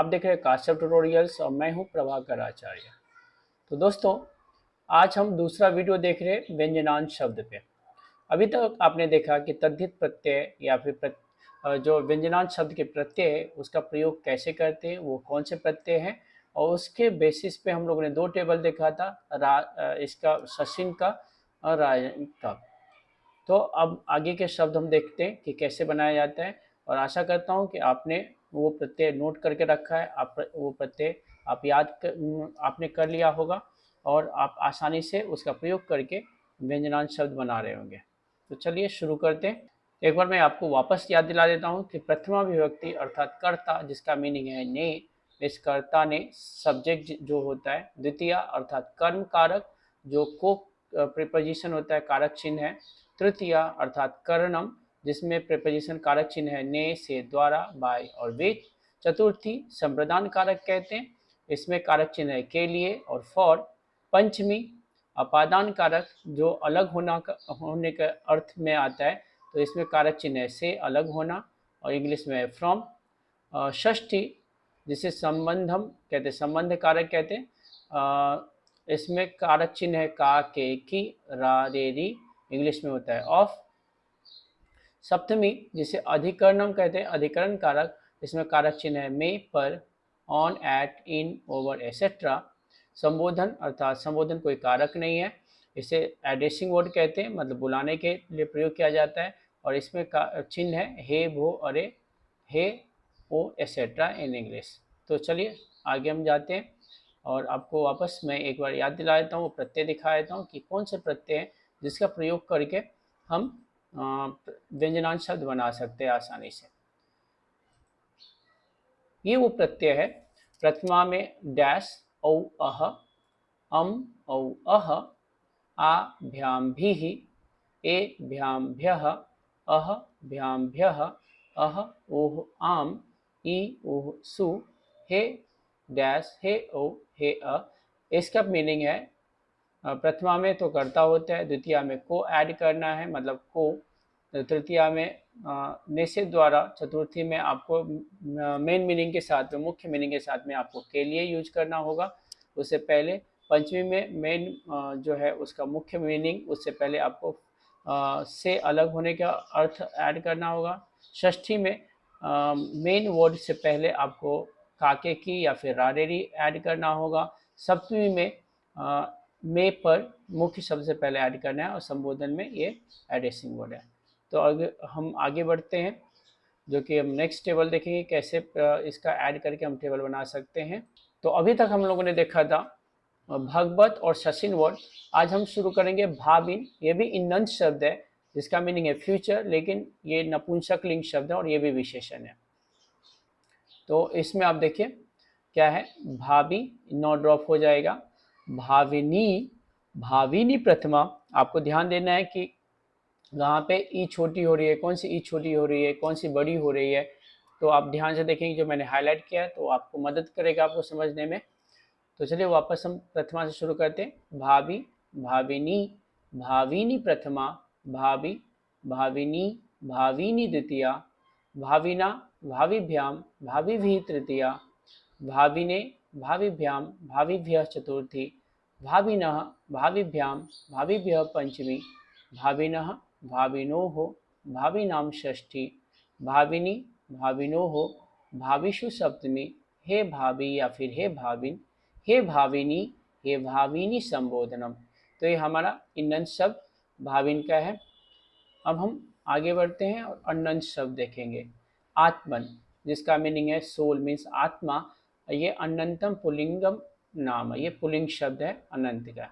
आप देख रहे हैं काश्यप ट्यूटोरियल्स और मैं हूं प्रभाकर आचार्य। तो दोस्तों, आज हम दूसरा वीडियो देख रहे हैं व्यंजनांश शब्द पे। अभी तक आपने देखा कि तद्धित प्रत्यय या फिर जो व्यंजनांश शब्द के प्रत्यय है उसका प्रयोग कैसे करते हैं, वो कौन से प्रत्यय हैं, और उसके बेसिस पे हम लोगों ने दो टेबल देखा था, इसका सचिन का और राजन का। तो अब आगे के शब्द हम देखते हैं कि कैसे बनाया जाता है, और आशा करता हूँ कि आपने वो प्रत्यय नोट करके रखा है, आप वो प्रत्यय आप आपने कर लिया होगा और आप आसानी से उसका प्रयोग करके व्यंजनांश शब्द बना रहे होंगे। तो चलिए शुरू करते हैं। एक बार मैं आपको वापस याद दिला देता हूँ कि प्रथमा विभक्ति अर्थात कर्ता, जिसका मीनिंग है ने, इस कर्ता ने सब्जेक्ट जो होता है। द्वितीया अर्थात कर्म कारक, जो को प्रीपोजिशन होता है, कारक चिन्ह है। तृतीया अर्थात करणम, जिसमें प्रीपोजिशन कारक चिन्ह है ने, से, द्वारा, बाय और विथ। चतुर्थी संप्रदान कारक कहते हैं, इसमें कारक चिन्ह है के लिए और फॉर। पंचमी अपादान कारक, जो अलग होने के अर्थ में आता है, तो इसमें कारक चिन्ह है से, अलग होना, और इंग्लिश में है फ्रॉम। षष्ठी जिसे संबंधम कहते हैं, संबंध कारक कहते हैं, इसमें कारक चिन्ह है का, के, की, रा, रे, री, इंग्लिश में होता है ऑफ। सप्तमी जिसे अधिकरणम कहते हैं, अधिकरण कारक, इसमें कारक चिन्ह है में, पर, on, at, in, over, etcetera. संबोधन अर्थात संबोधन कोई कारक नहीं है, इसे एड्रेसिंग वर्ड कहते हैं, मतलब बुलाने के लिए प्रयोग किया जाता है, और इसमें चिन्ह है हे, भो, अरे, हे, ओ, एक्सेट्रा इन इंग्लिश। तो चलिए आगे हम जाते हैं, और आपको वापस मैं एक बार याद दिला देता हूँ, प्रत्यय दिखा देता हूँ कि कौन से प्रत्यय हैं जिसका प्रयोग करके हम व्यंजनांश शब्द बना सकते हैं आसानी से। ये वो प्रत्यय है, प्रथमा में डैश, औ, अह, अम, औ, अह, आ, भ्याम, भीः, ए, भ्याम, भ्यः, अह, भ्याम, भ्यः, अह, ओह, आम, ई, ओह, सु, हे, डैश, हे, ओ, हे, अ। इसका मीनिंग है, प्रथमा में तो कर्ता होता है, द्वितीया में को ऐड करना है, मतलब को, तृतीया में निषेध द्वारा, चतुर्थी में आपको मेन मीनिंग के साथ में, मुख्य मीनिंग के साथ में आपको के लिए यूज करना होगा उससे पहले। पंचमी में मेन जो है उसका मुख्य मीनिंग, उससे पहले आपको से अलग होने का अर्थ ऐड करना होगा। षष्ठी में मेन वर्ड से पहले आपको काके की या फिर रारेरी ऐड करना होगा। सप्तमी में पर मुख्य शब्द से पहले ऐड करना है, और संबोधन में ये एड्रेसिंग वर्ड है। तो अगर हम आगे बढ़ते हैं, जो कि हम नेक्स्ट टेबल देखेंगे कैसे इसका ऐड करके हम टेबल बना सकते हैं। तो अभी तक हम लोगों ने देखा था भगवत और सचिन वर्ड। आज हम शुरू करेंगे भाविन। ये भी इंदंत शब्द है जिसका मीनिंग है फ्यूचर, लेकिन ये नपुंसक लिंग शब्द है और ये भी विशेषण है। तो इसमें आप देखिए क्या है, भावी नौ ड्रॉप हो जाएगा। भाविनी, भाविनी प्रथमा, आपको ध्यान देना है कि यहाँ पे ई छोटी हो रही है, कौन सी ई छोटी हो रही है, कौन सी बड़ी हो रही है। तो आप ध्यान से देखेंगे, जो मैंने हाईलाइट किया है तो आपको मदद करेगा आपको समझने में। तो चलिए वापस हम प्रथमा से शुरू करते हैं। भाभी, भाविनी, भाविनी प्रथमा, भाभी, भाविनी, भाविनी द्वितीया, भाविना, भाविभ्याम, भाविभिः तृतीया, भाविने, भाविभ्याम, भाविभ्यः चतुर्थी, भाविनः, भाविभ्याम, भाविभ्यः पंचमी, भाविनः, भाविनोः, भाविनां षष्ठी, भाविनी, भाविनोः, भाविषु सप्तमी, हे भावी या फिर हे भाविन, हे भाविनी, हे भाविनी संबोधनम। तो ये हमारा इंदंत शब्द भाविन का है। अब हम आगे बढ़ते हैं और अनंत शब्द देखेंगे। आत्मन, जिसका मीनिंग है सोल, मीन्स आत्मा। ये अनंतम पुल्लिंगम नाम है, ये पुल्लिंग शब्द है अनंत का।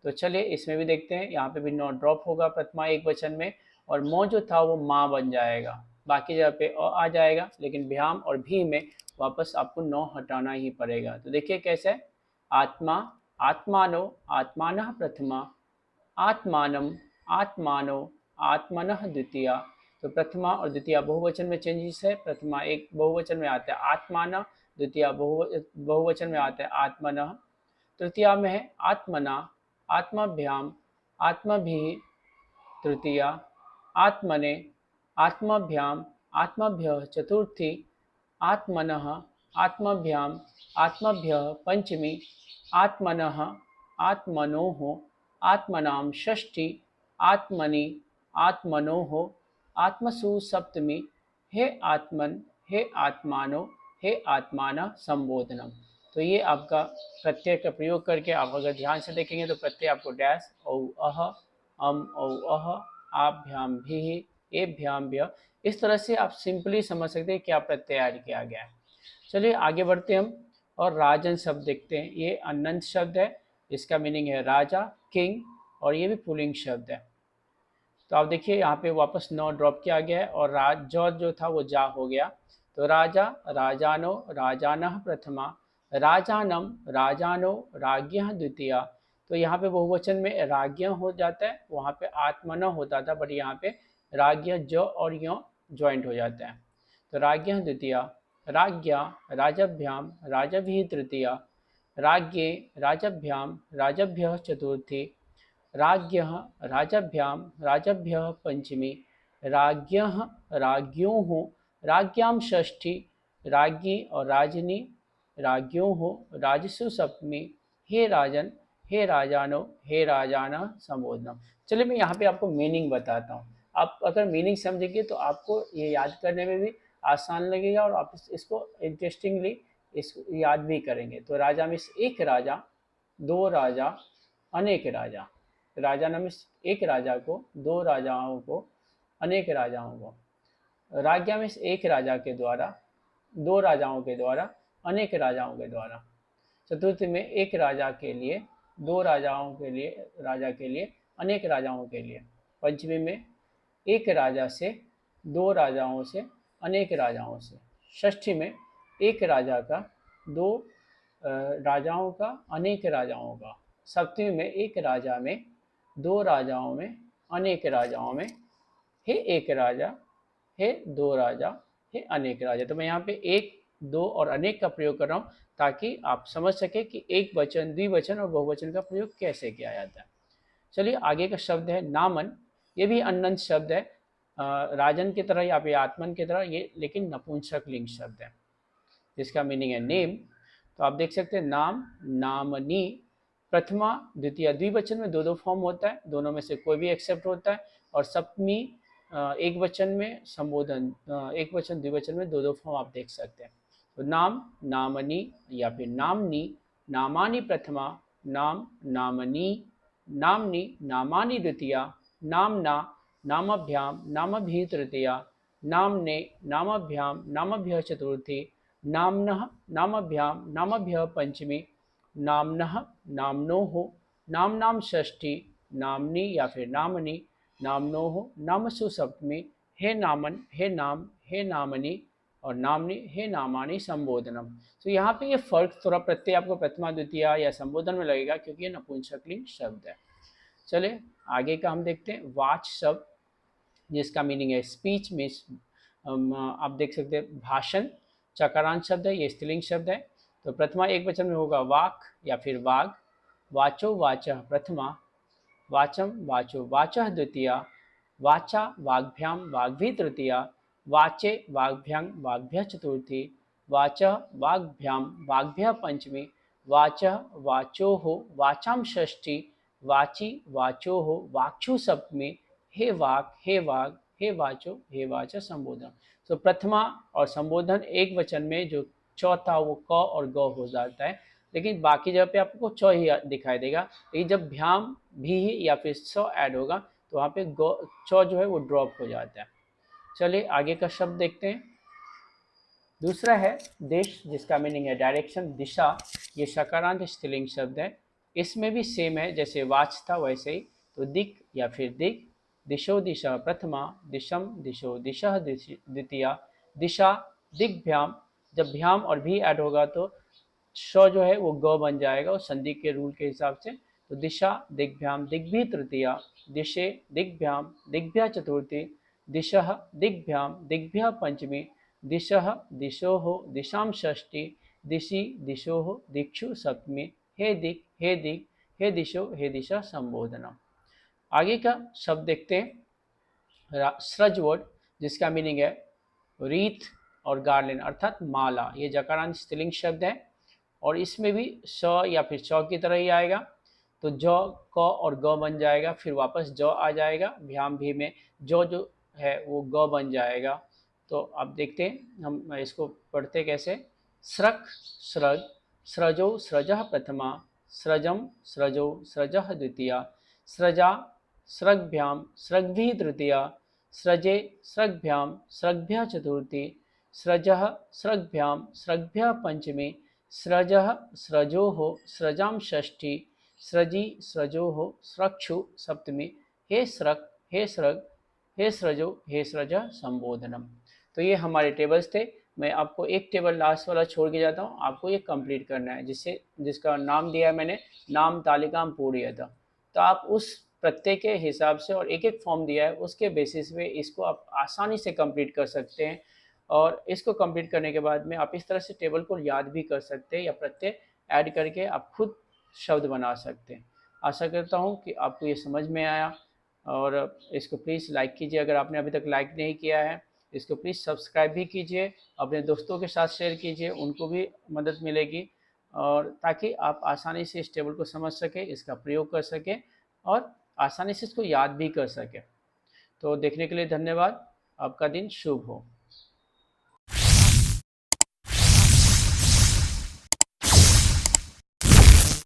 तो चलिए इसमें भी देखते हैं, यहाँ पे भी नौ ड्रॉप होगा प्रथमा एक वचन में, और मौ जो था वो माँ बन जाएगा, बाकी जगह पे अ आ जाएगा, लेकिन भ्याम और भी में वापस आपको नौ हटाना ही पड़ेगा। तो देखिए कैसे है, आत्मा, आत्मानो, आत्मानः प्रथमा, आत्मानम, आत्मानो, आत्मनः द्वितीया। तो प्रथमा और द्वितीया बहुवचन में चेंजेस है। प्रथमा एक बहुवचन में आता है आत्माना, द्वितीया बहुवचन में आता है आत्मनः, तृतीया में है आत्मना, आत्माभ्याम, आत्मभिः, तृतीया आत्मने, आत्माभ्याम, आत्मभ्यः चतुर्थी, आत्मनः, आत्मभ्याम आत्मभ्यः पंचमी, आत्मनः आत्मनोः आत्मनां षष्ठी, आत्मनि आत्मनोः आत्मसु सप्तमी, हे आत्मन हे आत्मानो हे आत्माना संबोधनम। तो ये आपका प्रत्यय का प्रयोग करके आप अगर ध्यान से देखेंगे तो प्रत्यय आपको डैश औ अह अम औ अह आभ्याम भी एभ्याम भ्य, इस तरह से आप सिंपली समझ सकते हैं क्या प्रत्यय ऐड किया गया है। चलिए आगे बढ़ते हम और राजन शब्द देखते हैं। ये अनंत शब्द है, इसका मीनिंग है राजा, किंग, और ये भी पुल्लिंग शब्द है। तो आप देखिए यहाँ पे वापस नौ ड्रॉप किया गया है और राज जो था वो जा हो गया। तो राजा राजानो राजानः प्रथमा, राजानम राजानो राज्ञः द्वितीया। तो यहाँ पे बहुवचन में राज्ञ हो जाता है, वहाँ पे आत्मन होता था, बट यहाँ पे राज्ञ ज और य ज्वाइंट हो जाता है। तो राज्ञः द्वितीया, राज्ञा राजभ्याम राजभिः तृतीया, राज्ञे राजभ्याम राजभ्यः चतुर्थी, राज्ञः राजभ्याम राजभ्यः पंचमी, राज्ञः राज्ञोः राज्ञां षष्ठी, राज्ञी और राजनी राज्ञोः राजसु सप्तमी, हे राजन हे राजानो हे राजाना संबोधनम। चलिए मैं यहाँ पे आपको मीनिंग बताता हूँ। आप अगर मीनिंग समझेंगे तो आपको ये याद करने में भी आसान लगेगा और आप इसको इंटरेस्टिंगली इसको याद भी करेंगे। तो राजा में एक राजा, दो राजा, अनेक राजा। राजा नाम एक राजा को, दो राजाओं को, अनेक राजाओं को। राज्ञा में एक राजा के द्वारा, दो राजाओं के द्वारा, अनेक राजाओं के द्वारा। चतुर्थी में एक राजा के लिए, दो राजाओं के लिए, राजा के लिए, अनेक राजाओं के लिए। पंचमी में एक राजा से, दो राजाओं से, अनेक राजाओं से। षष्ठी में एक राजा का, दो राजाओं का, अनेक राजाओं का। सप्तमी में एक राजा में, दो राजाओं में, अनेक राजाओं में, हे एक राजा, हे दो राजा, हे अनेक राजा। तो मैं यहाँ पे एक, दो और अनेक का प्रयोग कर रहा हूँ ताकि आप समझ सके कि एक वचन, द्विवचन और बहुवचन का प्रयोग कैसे किया जाता है। चलिए आगे का शब्द है नामन। ये भी अनंत शब्द है, राजन की तरह या फिर आत्मन की तरह ये, लेकिन नपुंसक लिंग शब्द है जिसका मीनिंग है नेम। तो आप देख सकते हैं नाम, नामनी, प्रथमा द्वितीय, द्विवचन में दो दो फॉर्म होता है, दोनों में से कोई भी एक्सेप्ट होता है। और सप्तमी एक वचन में संबोधन, एक वचन द्विवचन में दो दो फॉर्म आप देख सकते हैं। तो नाम, नामनी या फिर नामनी, नामानी प्रथमा, नाम, नामनी, नामनी, नामानी द्वितीया, नामना, नामभ्याम नामभिः तृतीया, नामने नामभ्याम नामभ्यः चतुर्थी, नामनः नामभ्याम नामभ्यः पंचमी, नामनः नामनोः नामनां षष्ठी, नामनी या फिर नामनी, नामनोः नामसु सप्तमी, हे नामन हे नाम हे नामनी और नामनी हे नामानी संबोधनम। तो यहाँ पे ये फर्क थोड़ा प्रत्यय आपको प्रथमा द्वितीय या संबोधन में लगेगा क्योंकि ये नपुंसकलिंग शब्द है। चलिए आगे का हम देखते हैं वाच शब्द, जिसका मीनिंग है स्पीच में, आप देख सकते हैं भाषण। चकारांत शब्द है, ये स्त्रीलिंग शब्द है। तो प्रथमा एक वचन में होगा वाक या फिर वाग, वाचो वाचः प्रथमा, वाचम वाचो वाचः द्वितीया, वाचा वाग्भ्याम वाग्भी तृतीया, वाचे वाग्भ्यां वाग्भ्यः चतुर्थी, वाचः वाग्भ्याम वाग्भ्यः पंचमी, वाचः वाचोः वाचां षष्ठी, वाची वाचोः वाक्षु सप्तमी, हे वाक हे वाग हे वाचो हे वाच संबोधन। तो प्रथमा और संबोधन एक वचन में जो चौथा वो क और ग हो जाता है, लेकिन बाकी जगह पे आपको च ही दिखाई देगा। लेकिन जब भ्याम भी या फिर स ऐड होगा तो वहाँ पे च जो है वो ड्रॉप हो जाता है। चलिए आगे का शब्द देखते हैं। दूसरा है देश, जिसका मीनिंग है डायरेक्शन, दिशा। ये सकारांत स्त्रीलिंग शब्द है। इसमें भी सेम है जैसे वाच था वैसे ही। तो दिक या फिर दिक, दिशो दिशा प्रथमा, दिशम दिशो दिशा द्वितीया, दिशा दिग्भ्याम। जब भ्याम और भी ऐड होगा तो श जो है वो ग बन जाएगा और संधि के रूल के हिसाब से। तो दिशा दिग्भ्याम दिग्भी तृतीया, दिशे दिग्भ्याम दिग्भ्या चतुर्थी, दिशः दिग्भ्याम दिग्भ्या पंचमी, दिशः दिशोः दिशां षष्ठी, दिशि दिशोः दिक्षु सप्तमी, हे दिक हे दिक हे दिशो हे दिशा संबोधनम। आगे का शब्द देखते हैं सृज वर्ड, जिसका मीनिंग है रीत और गार्लेन अर्थात माला, ये जकारांत स्त्रीलिंग शब्द है और इसमें भी स या फिर च की तरह ही आएगा। तो ज, क और ग बन जाएगा, फिर वापस ज आ जाएगा, भ्याम भी में जो है वो ग बन जाएगा। तो अब देखते हैं हम इसको पढ़ते कैसे। स्रक स्रग स्रजो स्रजः प्रथमा, स्रजम स्रजो स्रजः द्वितीया, स्रजा स्रग्भ्याम स्रग्भिः तृतीया, स्रजे स्रग्भ्याम स्रग्भ्यः चतुर्थी, स्रजः स्रग्भ्याम स्रग्भ्यः पंचमी, स्रजः स्रजोः स्रजां षष्ठी, स्रजी स्रजोः स्रक्षु सप्तमी, हे स्रक हे स्रग हे स्रजो हे स्रज संबोधनम। तो ये हमारे टेबल्स थे। मैं आपको एक टेबल लास्ट वाला छोड़ के जाता हूँ, आपको ये कंप्लीट करना है, जिसका नाम दिया है मैंने, नाम तालिकाम पूर्यता। तो आप उस प्रत्यय के हिसाब से और एक एक फॉर्म दिया है उसके बेसिस पे इसको आप आसानी से कंप्लीट कर सकते हैं। और इसको कंप्लीट करने के बाद में आप इस तरह से टेबल को याद भी कर सकते हैं या प्रत्यय ऐड करके आप खुद शब्द बना सकते हैं। आशा करता हूँ कि आपको ये समझ में आया और इसको प्लीज़ लाइक कीजिए अगर आपने अभी तक लाइक नहीं किया है। इसको प्लीज़ सब्सक्राइब भी कीजिए, अपने दोस्तों के साथ शेयर कीजिए, उनको भी मदद मिलेगी और ताकि आप आसानी से इस टेबल को समझ सकें, इसका प्रयोग कर सकें और आसानी से इसको याद भी कर सकें। तो देखने के लिए धन्यवाद। आपका दिन शुभ हो।